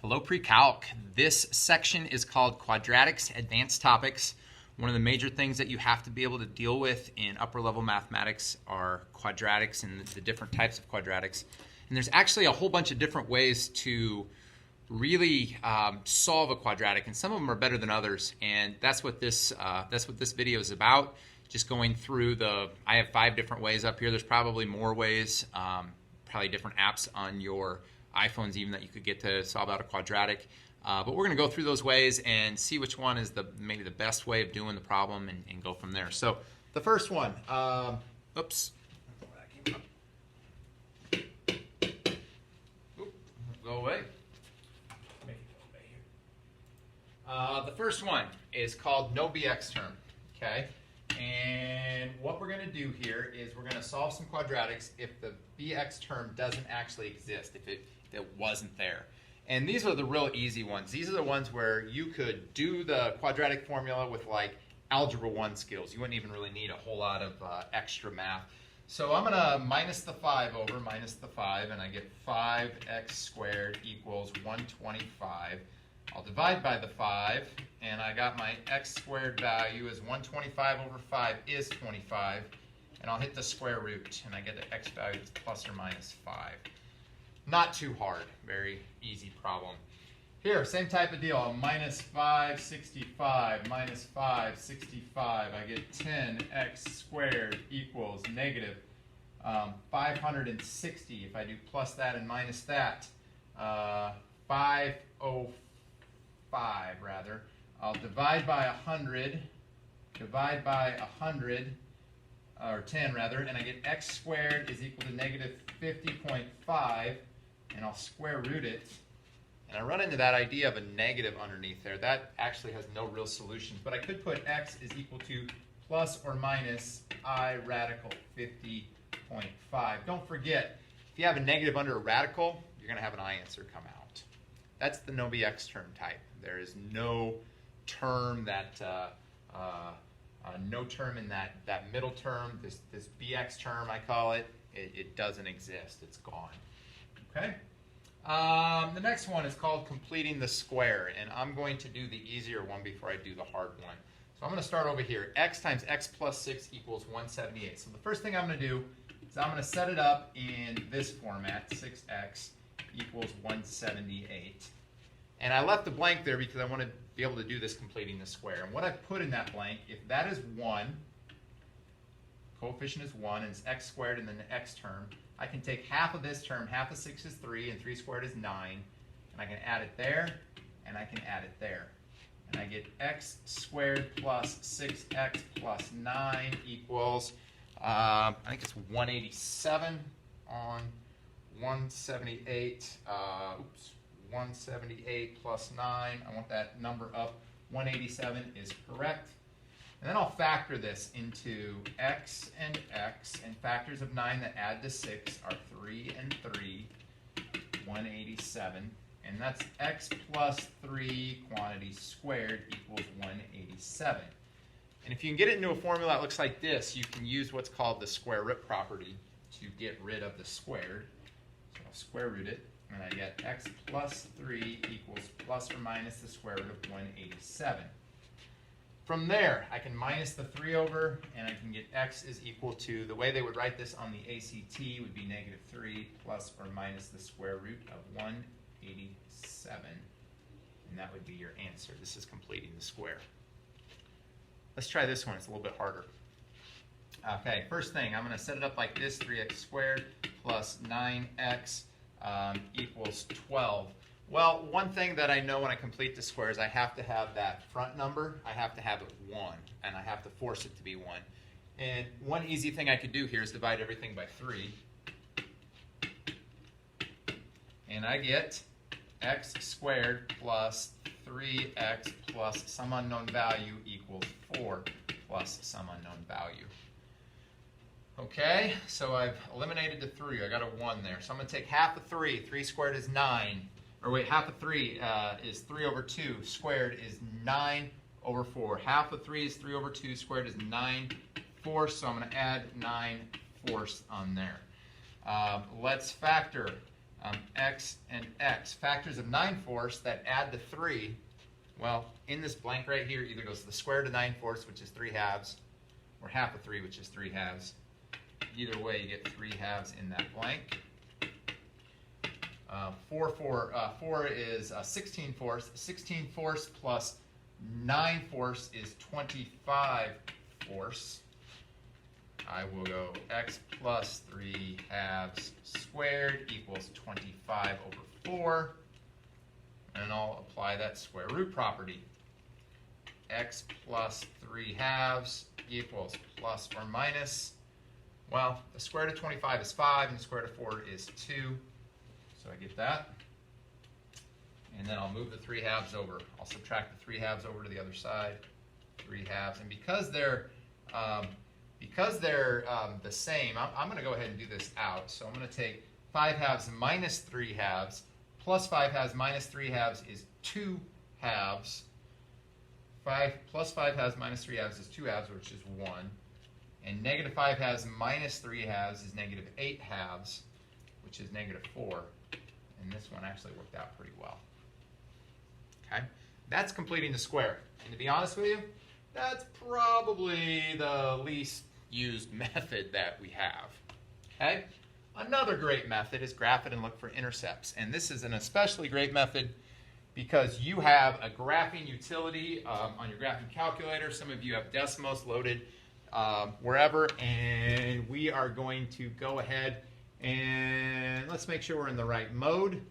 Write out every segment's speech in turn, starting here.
Hello pre-calc. This section is called Quadratics Advanced Topics. One of the major things that you have to be able to deal with in upper level mathematics are quadratics and the different types of quadratics. And there's actually a whole bunch of different ways to really solve a quadratic, and some of them are better than others. And that's what this video is about. Just going through I have 5 different ways up here. There's probably more ways, probably different apps on your iPhones even that you could get to solve out a quadratic. But we're going to go through those ways and see which one is maybe the best way of doing the problem and go from there. So the first one, oops. Go away. Make it go away here. The first one is called no bx term, okay? And what we're going to do here is we're going to solve some quadratics if the bx term doesn't actually exist, if it wasn't there. And these are the real easy ones. These are the ones where you could do the quadratic formula with like algebra 1 skills. You wouldn't even really need a whole lot of extra math. So I'm going to minus the 5 over, minus the 5, and I get 5x squared equals 125. I'll divide by the 5, and I got my x squared value is 125 over 5 is 25. And I'll hit the square root, and I get the x value is plus or minus 5. Not too hard, very easy problem. Here, same type of deal, minus 565, minus 565. I get 10x squared equals negative 560. If I do plus that and minus that, 505 rather. I'll divide by 100, divide by 100, or 10 rather, and I get x squared is equal to negative 50.5, and I'll square root it. And I run into that idea of a negative underneath there. That actually has no real solutions, but I could put x is equal to plus or minus I radical 50.5. Don't forget, if you have a negative under a radical, you're going to have an I answer come out. That's the no bx term type. There is no term that no term in that middle term, this bx term I call it, it doesn't exist. It's gone. Okay. The next one is called completing the square, and I'm going to do the easier one before I do the hard one. So I'm going to start over here. X times x plus 6 equals 178. So the first thing I'm going to do is I'm going to set it up in this format, 6x equals 178. And I left the blank there because I want to be able to do this completing the square. And what I've put in that blank, if that is 1, coefficient is 1, and it's x squared and then the x term, I can take half of this term, half of 6 is 3, and 3 squared is 9, and I can add it there, and I can add it there. And I get x squared plus 6x plus 9 equals, I think it's 187 on 178, 178 plus 9, I want that number up, 187 is correct. And then I'll factor this into x, and factors of 9 that add to 6 are 3 and 3, 187. And that's x plus 3 quantity squared equals 187. And if you can get it into a formula that looks like this, you can use what's called the square root property to get rid of the squared. So I'll square root it, and I get x plus 3 equals plus or minus the square root of 187. From there, I can minus the 3 over, and I can get x is equal to, the way they would write this on the ACT would be negative 3 plus or minus the square root of 187. And that would be your answer. This is completing the square. Let's try this one. It's a little bit harder. Okay, first thing, I'm going to set it up like this. 3x squared plus 9x equals 12. Well, one thing that I know when I complete the square is I have to have that front number, I have to have it 1, and I have to force it to be 1. And one easy thing I could do here is divide everything by 3. And I get x squared plus 3x plus some unknown value equals 4 plus some unknown value. Okay, so I've eliminated the 3. I got a 1 there. So I'm going to take half of 3. 3 squared is 9. Or wait, half of 3 is 3 over 2. Squared is 9 over 4. Half of 3 is 3 over 2. Squared is 9 fourths. So I'm going to add 9 fourths on there. Let's factor x and x. Factors of 9/4 that add to 3. Well, in this blank right here, either goes to the square root of 9/4, which is 3/2, or half of 3, which is 3/2. Either way, you get 3/2 in that blank. 4 is 16/4. 16/4 plus 9/4 is 25/4. I will go x plus 3/2 squared equals 25 over 4. And I'll apply that square root property. X plus 3/2 equals plus or minus. Well, the square root of 25 is 5, and the square root of 4 is 2. So I get that. And then I'll move the 3/2 over. I'll subtract the 3/2 over to the other side. 3/2. And because they're the same, I'm going to go ahead and do this out. So I'm going to take 5/2 minus 3/2 plus 5/2 minus 3/2 is 2/2. 5 plus 5/2 minus 3/2 is 2/2, which is 1. And negative 5/2 minus 3/2 is negative 8/2, which is negative 4. And this one actually worked out pretty well. Okay, that's completing the square. And to be honest with you, that's probably the least used method that we have. Okay, another great method is graph it and look for intercepts. And this is an especially great method because you have a graphing utility on your graphing calculator. Some of you have Desmos loaded wherever, and we are going to go ahead and let's make sure we're in the right mode.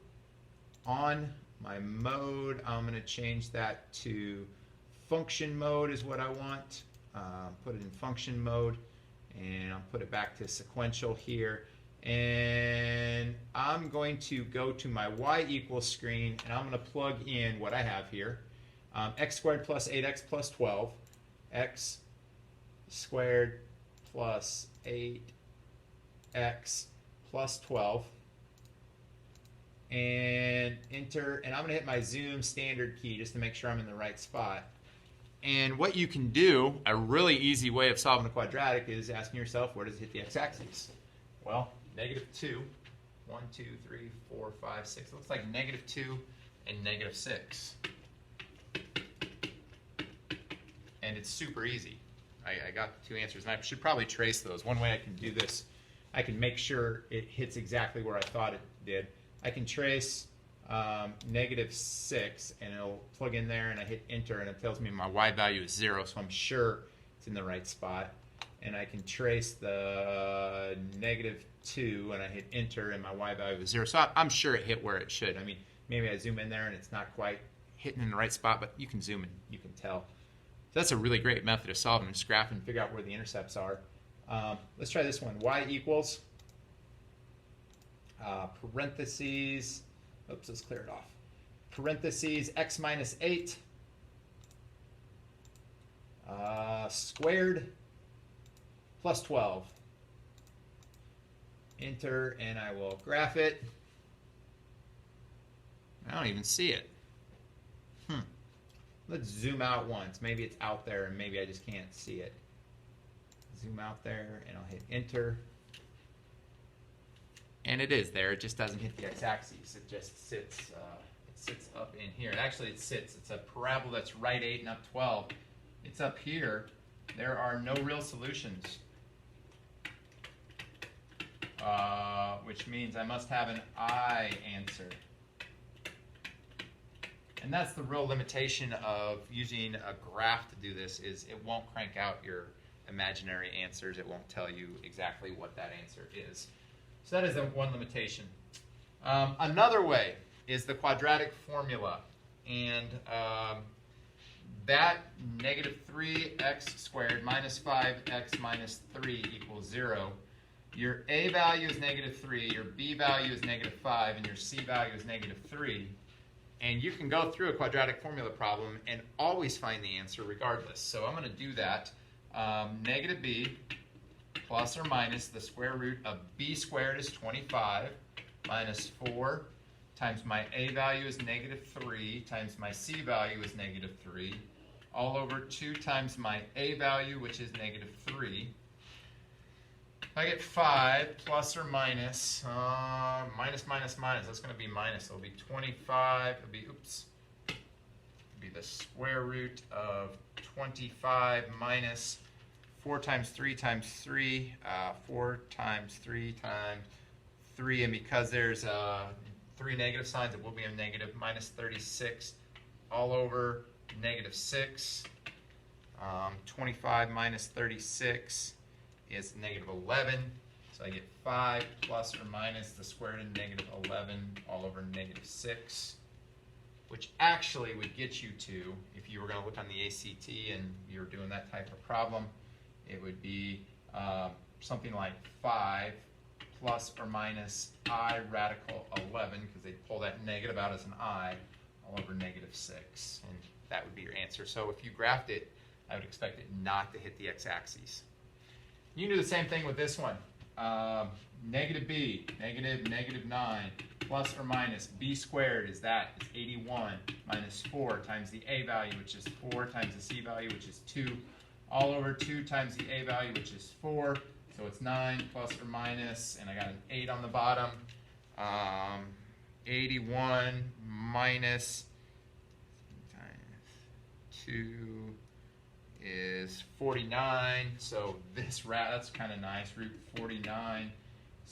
On my mode, I'm going to change that to function mode is what I want. Put it in function mode, and I'll put it back to sequential here. And I'm going to go to my y equals screen, and I'm going to plug in what I have here. X squared plus 8x plus 12. X squared plus 8x plus 12. And enter, and I'm going to hit my zoom standard key just to make sure I'm in the right spot. And what you can do, a really easy way of solving a quadratic is asking yourself, where does it hit the x-axis? Well, negative 2, 1, 2, 3, 4, 5, 6. It looks like negative 2 and negative 6. And it's super easy. I got the two answers, and I should probably trace those. One way I can do this, I can make sure it hits exactly where I thought it did. I can trace negative 6, and it'll plug in there, and I hit enter, and it tells me my y value is 0, so I'm sure it's in the right spot. And I can trace the negative 2, and I hit enter, and my y value is 0. So I'm sure it hit where it should. I mean, maybe I zoom in there, and it's not quite hitting in the right spot, but you can zoom and you can tell. So that's a really great method of solving. Just graph and figure out where the intercepts are. Let's try this one. Y equals parentheses. Oops, let's clear it off. Parentheses x minus 8 squared plus 12. Enter, and I will graph it. I don't even see it. Let's zoom out once. Maybe it's out there, and maybe I just can't see it. Zoom out there, and I'll hit enter. And it is there. It just doesn't hit the x-axis. It just sits. It sits up in here. Actually, it sits. It's a parabola that's right 8 and up 12. It's up here. There are no real solutions, which means I must have an I answer. And that's the real limitation of using a graph to do this, is it won't crank out your imaginary answers. It won't tell you exactly what that answer is. So that is one limitation. Another way is the quadratic formula. And that negative 3x squared minus 5x minus 3 equals 0. Your a value is negative 3, your b value is negative 5, and your c value is negative 3. And you can go through a quadratic formula problem and always find the answer regardless. So I'm going to do that. Negative b plus or minus the square root of b squared is 25 minus 4 times my a value is negative 3 times my c value is negative 3 all over 2 times my a value, which is negative 3. I get 5 plus or minus, minus, that's going to be minus. It'll be 25, it'll be, the square root of 25 minus 4 times 3 times 3, 4 times 3 times 3, and because there's 3 negative signs, it will be a negative, minus 36 all over negative 6. 25 minus 36 is negative 11, so I get 5 plus or minus the square root of negative 11 all over negative 6, which actually would get you to, if you were going to look on the ACT and you were doing that type of problem, it would be something like 5 plus or minus I radical 11, because they pull that negative out as an I, all over negative 6, and that would be your answer. So if you graphed it, I would expect it not to hit the x-axis. You can do the same thing with this one. Negative b, negative 9, plus or minus b squared is that. It's 81 minus 4 times the a value, which is 4, times the c value, which is 2, all over 2 times the a value, which is 4. So it's 9 plus or minus, and I got an 8 on the bottom. 81 minus 2 is 49, so that's kind of nice, root 49,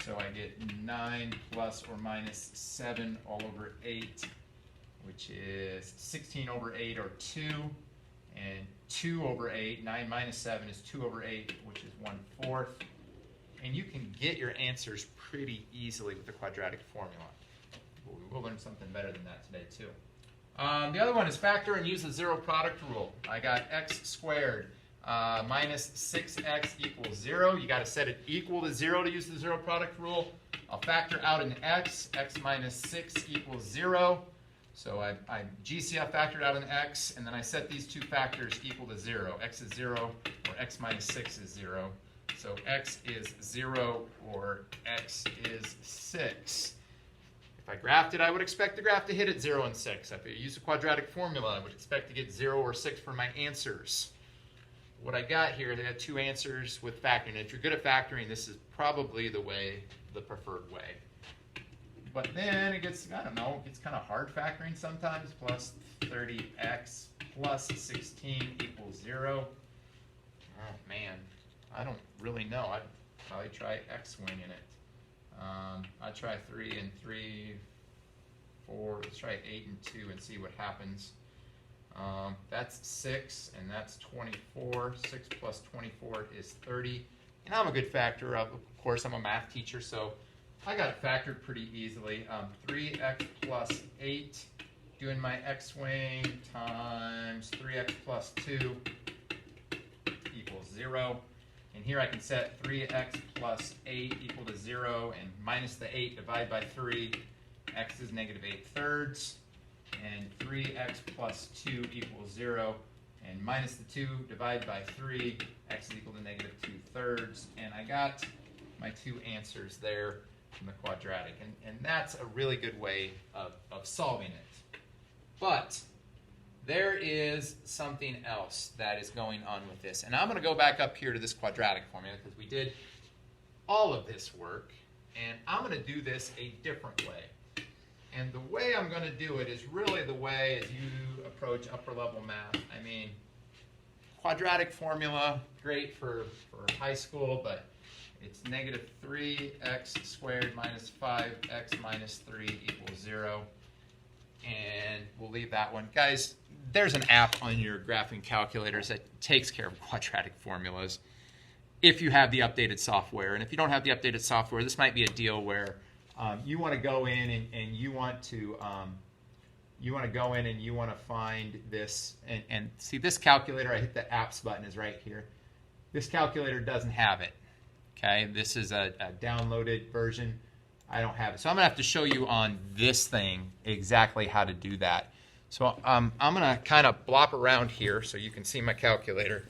so I get 9 plus or minus 7 all over 8, which is 16 over 8, or 2, and 2 over 8, 9 minus 7 is 2 over 8, which is 1/4, and you can get your answers pretty easily with the quadratic formula. We'll learn something better than that today too. The other one is factor and use the zero product rule. I got x squared minus 6x equals 0. You got to set it equal to 0 to use the zero product rule. I'll factor out an x minus 6 equals 0. So I GCF factored out an x, and then I set these two factors equal to 0. X is 0, or x minus 6 is 0. So x is 0, or x is 6. If I graphed it, I would expect the graph to hit at 0 and 6. If I use a quadratic formula, I would expect to get 0 or 6 for my answers. What I got here, I got two answers with factoring. If you're good at factoring, this is probably the preferred way. But then it gets, I don't know, it gets kind of hard factoring sometimes. Plus 30x plus 16 equals 0. Oh man, I don't really know. I'd probably try x winging it. I'd try 3 and 3, 4, let's try 8 and 2 and see what happens. That's 6, and that's 24. 6 plus 24 is 30. And I'm a good factor. Of course, I'm a math teacher, so I got it factored pretty easily. 3x plus 8, doing my x-wing, times 3x plus 2 equals 0. And here I can set 3x plus 8 equal to 0, and minus the 8 divided by 3. X is negative 8/3. And 3x plus 2 equals 0. And minus the 2 divided by 3. X is equal to negative 2/3. And I got my two answers there from the quadratic. And that's a really good way of solving it. But there is something else that is going on with this. And I'm going to go back up here to this quadratic formula because we did all of this work. And I'm going to do this a different way. And the way I'm going to do it is really the way as you approach upper level math. I mean, quadratic formula, great for high school, but it's negative 3x squared minus 5x minus 3 equals 0. And we'll leave that one. Guys, there's an app on your graphing calculators that takes care of quadratic formulas if you have the updated software. And if you don't have the updated software, this might be a deal where you want to go in and you want to find this and see this calculator. I hit the apps button is right here. This calculator doesn't have it. Okay, this is a downloaded version. I don't have it. So I'm going to have to show you on this thing exactly how to do that. So I'm going to kind of blop around here so you can see my calculator.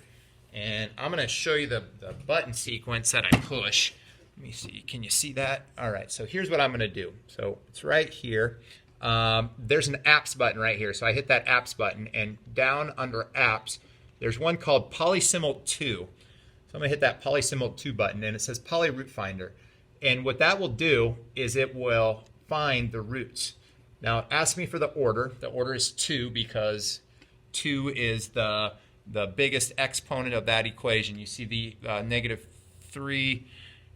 And I'm going to show you the button sequence that I push. Let me see. Can you see that? All right. So here's what I'm going to do. So it's right here. There's an apps button right here. So I hit that apps button. And down under apps, there's one called Polysimulator 2. So I'm going to hit that Polysimul 2 button, and it says Poly Root Finder. And what that will do is it will find the roots. Now, ask me for the order. The order is 2 because 2 is the biggest exponent of that equation. You see the negative 3,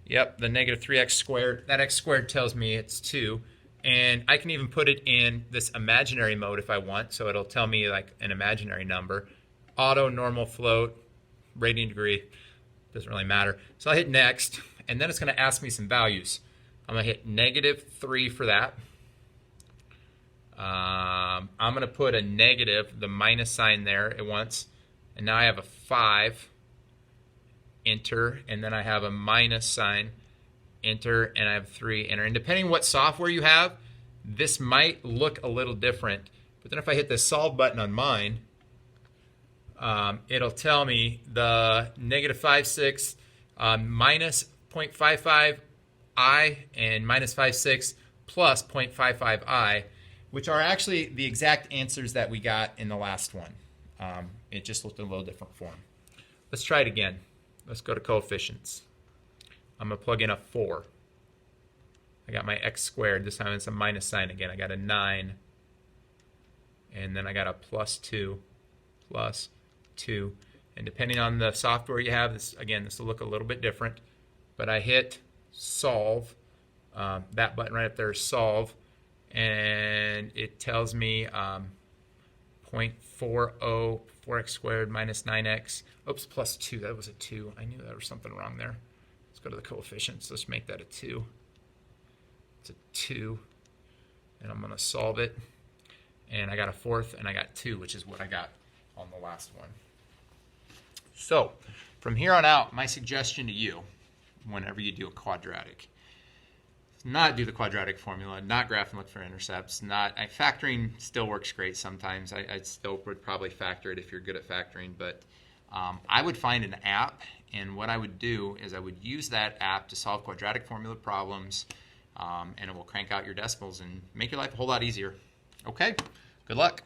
yep, the negative 3x squared. That x squared tells me it's 2. And I can even put it in this imaginary mode if I want, so it'll tell me like an imaginary number. Auto, normal, float, radian degree, doesn't really matter. So I'll hit next, and then it's going to ask me some values. I'm going to hit negative 3 for that. I'm going to put a negative, the minus sign there at once, and now I have a 5, enter, and then I have a minus sign, enter, and I have 3, enter. And depending on what software you have, this might look a little different. But then if I hit the solve button on mine, it'll tell me the negative 5.6 minus 0.55 I and minus 5.6 plus 0.55 I, which are actually the exact answers that we got in the last one. It just looked in a little different form. Let's try it again. Let's go to coefficients. I'm going to plug in a 4. I got my x squared. This time it's a minus sign again. I got a 9. And then I got a plus 2, plus 2. And depending on the software you have, this will look a little bit different. But I hit solve. That button right up there is solve. And it tells me 0.40, 4x squared minus 9x. Oops, plus 2. That was a 2. I knew there was something wrong there. Let's go to the coefficients. Let's make that a 2. It's a 2. And I'm going to solve it. And I got a 4th, and I got 2, which is what I got on the last one. So from here on out, my suggestion to you, whenever you do a quadratic, not do the quadratic formula, not graph and look for intercepts, factoring still works great sometimes. I still would probably factor it if you're good at factoring, but I would find an app, and what I would do is I would use that app to solve quadratic formula problems, and it will crank out your decimals and make your life a whole lot easier. Okay, good luck.